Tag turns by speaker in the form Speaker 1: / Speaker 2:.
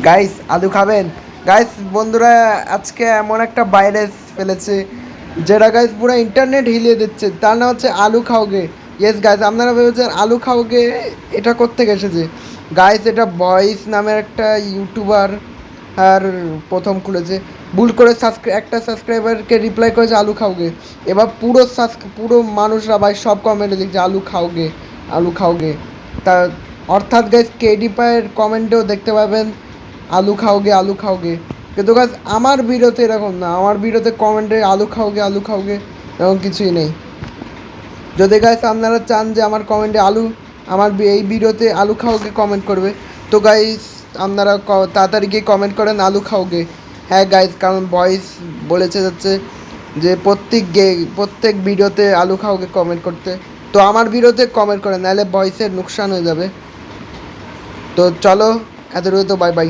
Speaker 1: Guys আলু খাবেন? Guys বন্ধুরা, আজকে এমন একটা ভাইরাস ফেলেছে যেটা গাইস পুরো ইন্টারনেট হিলিয়ে দিচ্ছে। তার নাম হচ্ছে আলু খাওগে। ইয়েস গাইস, আপনারা ভেবেছেন আলু খাওগে এটা কোত্থেকে এসেছে? গাইস এটা বয়েস নামের একটা ইউটিউবার আর প্রথম খুলেছে। ভুল করে একটা সাবস্ক্রাইবারকে রিপ্লাই করেছে আলু খাওগে। এবার পুরো মানুষরা ভাই সব কমেন্টে লিখছে আলু খাওগে, আলু খাওগে। তা অর্থাৎ গাইস কেডি পায়ের কমেন্টেও দেখতে পাবেন আলু খাওগে, আলু খাওগে। কিন্তু গাছ আমার ভিডিওতে এরকম না, আমার ভিডিওতে কমেন্টে আলু খাওগে, আলু খাওগে এরকম কিছুই নেই। যদি গাইস আপনারা চান যে আমার কমেন্টে আমার এই ভিডিওতে আলু খাওগে কমেন্ট করবে, তো গাইস আপনারা তাড়াতাড়ি গিয়ে কমেন্ট করেন আলু খাওগে। হ্যাঁ গাইস, কারণ ভয়েস বলেছে যাচ্ছে যে প্রত্যেক ভিডিওতে আলু খাওগে কমেন্ট করতে। তো আমার ভিডিওতে কমেন্ট করেন, নাহলে ভয়েসের নুকসান হয়ে যাবে। তো চলো, এতটুকু তো, বাই বাই।